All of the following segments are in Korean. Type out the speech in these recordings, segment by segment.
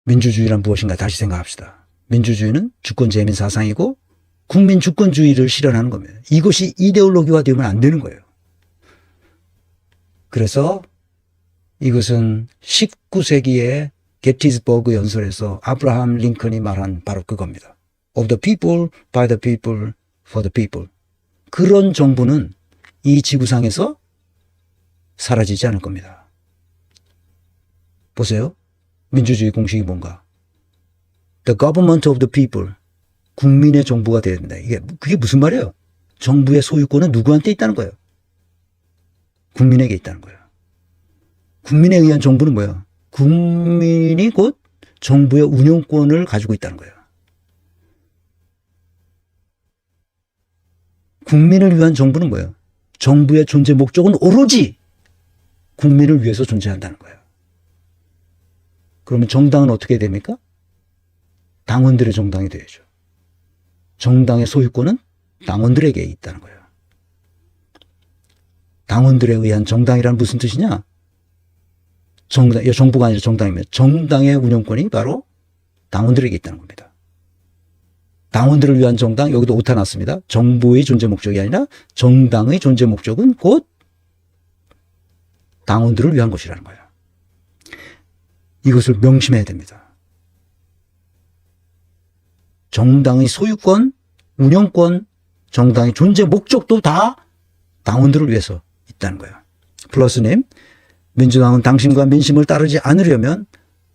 민주주의란 무엇인가 다시 생각합시다. 민주주의는 주권 재민 사상이고 국민 주권주의를 실현하는 겁니다. 이것이 이데올로기화 되면 안 되는 거예요. 그래서 이것은 19세기의 게티즈버그 연설에서 아브라함 링컨이 말한 바로 그겁니다. Of the people, by the people, for the people. 그런 정부는 이 지구상에서 사라지지 않을 겁니다. 보세요. 민주주의 공식이 뭔가. The government of the people. 국민의 정부가 되어야 된다. 그게 무슨 말이에요? 정부의 소유권은 누구한테 있다는 거예요? 국민에게 있다는 거예요. 국민에 의한 정부는 뭐예요? 국민이 곧 정부의 운영권을 가지고 있다는 거예요. 국민을 위한 정부는 뭐예요? 정부의 존재 목적은 오로지 국민을 위해서 존재한다는 거예요. 그러면 정당은 어떻게 됩니까? 당원들의 정당이 되야죠. 정당의 소유권은 당원들에게 있다는 거예요. 당원들에 의한 정당이란 무슨 뜻이냐? 정부가 아니라 정당이면 정당의 운영권이 바로 당원들에게 있다는 겁니다. 당원들을 위한 정당, 여기도 오타 났습니다. 정부의 존재 목적이 아니라 정당의 존재 목적은 곧 당원들을 위한 것이라는 거예요. 이것을 명심해야 됩니다. 정당의 소유권, 운영권, 정당의 존재 목적도 다 당원들을 위해서 있다는 거예요. 플러스님, 민주당은 당신과 민심을 따르지 않으려면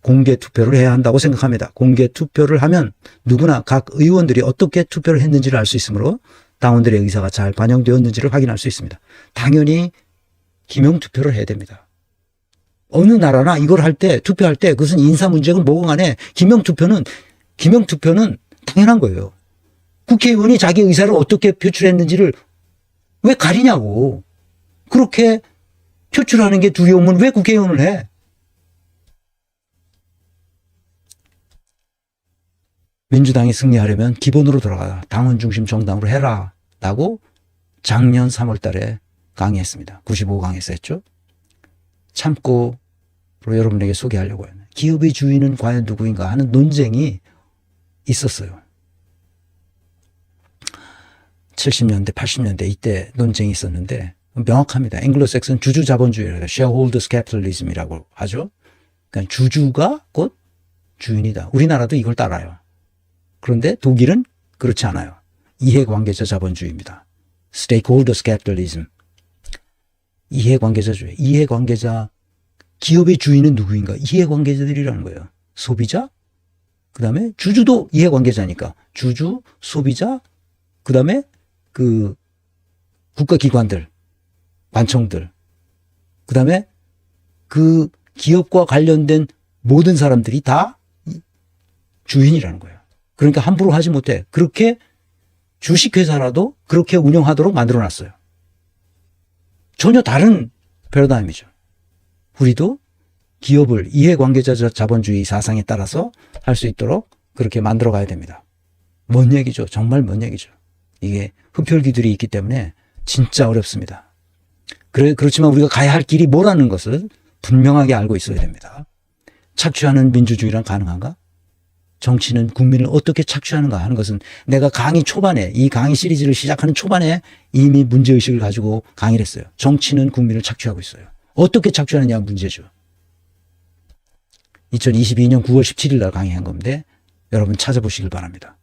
공개 투표를 해야 한다고 생각합니다. 공개 투표를 하면 누구나 각 의원들이 어떻게 투표를 했는지를 알 수 있으므로 당원들의 의사가 잘 반영되었는지를 확인할 수 있습니다. 당연히 기명 투표를 해야 됩니다. 어느 나라나 이걸 할 때, 투표할 때 그것은 인사 문제건 뭐건 간에 기명 투표는 당연한 거예요. 국회의원이 자기 의사를 어떻게 표출했는지를 왜 가리냐고. 그렇게 표출하는 게 두려우면 왜 국회의원을 해? 민주당이 승리하려면 기본으로 돌아가 당원 중심 정당으로 해라 라고 작년 3월 달에 강의했습니다. 95강에서 했죠. 참고 여러분에게 소개하려고 해요. 기업의 주인은 과연 누구인가 하는 논쟁이 있었어요. 70년대, 80년대 이때 논쟁이 있었는데 명확합니다. 앵글로색슨 주주 자본주의라고 shareholders capitalism이라고 하죠. 그러니까 주주가 곧 주인이다. 우리나라도 이걸 따라요. 그런데 독일은 그렇지 않아요. 이해관계자 자본주의입니다. stakeholders capitalism. 이해관계자주의. 이해관계자, 기업의 주인은 누구인가? 이해관계자들이라는 거예요. 소비자, 그 다음에 주주도 이해관계자니까 주주, 소비자, 그 다음에 그 국가기관들, 관청들, 그 다음에 그 기업과 관련된 모든 사람들이 다 주인이라는 거예요. 그러니까 함부로 하지 못해. 그렇게 주식회사라도 그렇게 운영하도록 만들어놨어요. 전혀 다른 패러다임이죠. 우리도 기업을 이해관계자 자본주의 사상에 따라서 할 수 있도록 그렇게 만들어 가야 됩니다. 먼 얘기죠. 정말 먼 얘기죠. 이게 흡혈귀들이 있기 때문에 진짜 어렵습니다. 그렇지만 우리가 가야 할 길이 뭐라는 것을 분명하게 알고 있어야 됩니다. 착취하는 민주주의란 가능한가? 정치는 국민을 어떻게 착취하는가 하는 것은 내가 강의 초반에, 이 강의 시리즈를 시작하는 초반에 이미 문제의식을 가지고 강의를 했어요. 정치는 국민을 착취하고 있어요. 어떻게 착취하느냐가 문제죠. 2022년 9월 17일 날 강의한 건데 여러분 찾아보시길 바랍니다.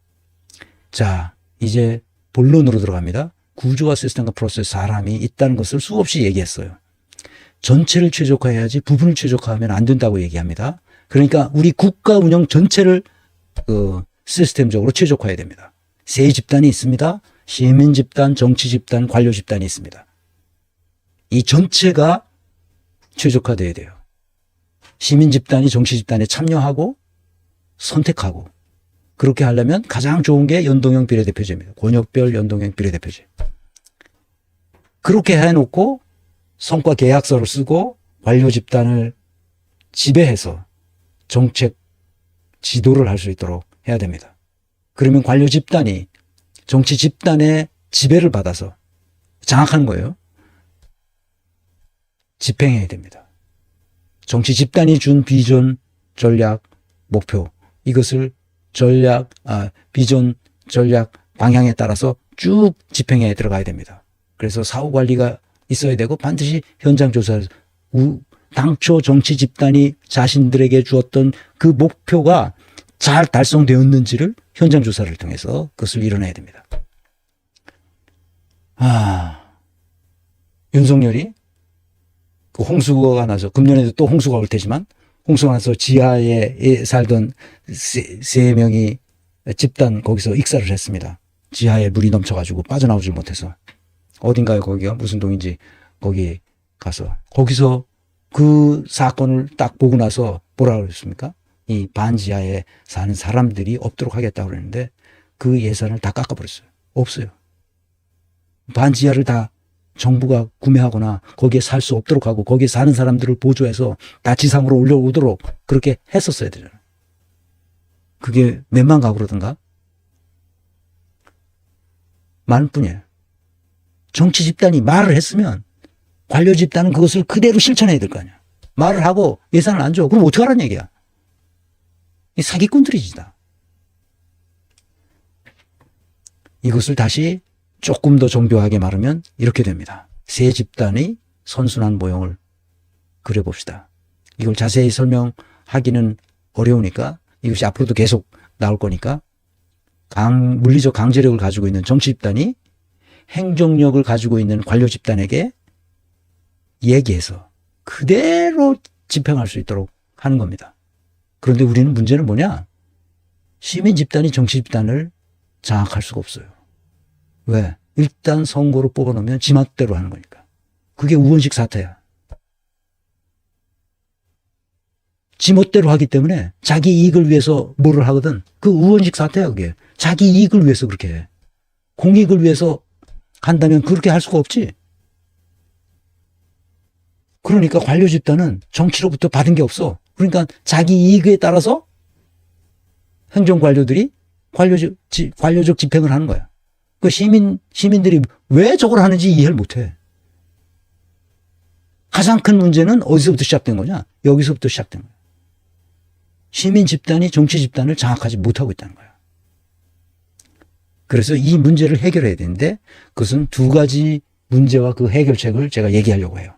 자, 이제 본론으로 들어갑니다. 구조와 시스템과 프로세스, 사람이 있다는 것을 수없이 얘기했어요. 전체를 최적화해야지 부분을 최적화하면 안 된다고 얘기합니다. 그러니까 우리 국가 운영 전체를 시스템적으로 최적화해야 됩니다. 세 집단이 있습니다. 시민 집단, 정치 집단, 관료 집단이 있습니다. 이 전체가 최적화돼야 돼요. 시민 집단이 정치 집단에 참여하고 선택하고 그렇게 하려면 가장 좋은 게 연동형 비례대표제입니다. 권역별 연동형 비례대표제. 그렇게 해놓고 성과 계약서를 쓰고 관료 집단을 지배해서 정책 지도를 할 수 있도록 해야 됩니다. 그러면 관료 집단이 정치 집단의 지배를 받아서 장악하는 거예요. 집행해야 됩니다. 정치 집단이 준 비전, 전략, 목표, 이것을 비전, 전략, 방향에 따라서 쭉 집행에 들어가야 됩니다. 그래서 사후 관리가 있어야 되고 반드시 현장 조사, 당초 정치 집단이 자신들에게 주었던 그 목표가 잘 달성되었는지를 현장 조사를 통해서 그것을 이뤄내야 됩니다. 윤석열이 그 홍수가 나서, 금년에도 또 홍수가 올 테지만, 홍수가 나서 지하에 살던 세 명이 집단 거기서 익사를 했습니다. 지하에 물이 넘쳐가지고 빠져나오질 못해서. 어딘가요, 거기가? 무슨 동인지 거기 가서. 거기서 그 사건을 딱 보고 나서 뭐라 그랬습니까? 이 반지하에 사는 사람들이 없도록 하겠다고 그랬는데 그 예산을 다 깎아버렸어요. 없어요. 반지하를 다 정부가 구매하거나 거기에 살 수 없도록 하고 거기에 사는 사람들을 보조해서 다 지상으로 올려오도록 그렇게 했었어야 되잖아요. 그게 몇만 가구라든가? 많을 뿐이에요. 정치 집단이 말을 했으면 관료 집단은 그것을 그대로 실천해야 될 거 아니야. 말을 하고 예산을 안 줘. 그럼 어떻게 하라는 얘기야? 이 사기꾼들이지 다. 이것을 다시 조금 더 정교하게 말하면 이렇게 됩니다. 세 집단의 선순환 모형을 그려봅시다. 이걸 자세히 설명하기는 어려우니까 이것이 앞으로도 계속 나올 거니까 물리적 강제력을 가지고 있는 정치 집단이 행정력을 가지고 있는 관료 집단에게 얘기해서 그대로 집행할 수 있도록 하는 겁니다. 그런데 우리는 문제는 뭐냐? 시민 집단이 정치 집단을 장악할 수가 없어요. 왜? 일단 선거로 뽑아놓으면 지 맛대로 하는 거니까. 그게 우원식 사태야. 지 멋대로 하기 때문에 자기 이익을 위해서 뭐를 하거든. 그 우원식 사태야 그게. 자기 이익을 위해서 그렇게 해. 공익을 위해서 한다면 그렇게 할 수가 없지. 그러니까 관료 집단은 정치로부터 받은 게 없어. 그러니까 자기 이익에 따라서 행정 관료들이 관료적 집행을 하는 거야. 그 시민들이 왜 저걸 하는지 이해를 못 해. 가장 큰 문제는 어디서부터 시작된 거냐? 여기서부터 시작된 거야. 시민 집단이 정치 집단을 장악하지 못하고 있다는 거야. 그래서 이 문제를 해결해야 되는데 그것은 두 가지 문제와 그 해결책을 제가 얘기하려고 해요.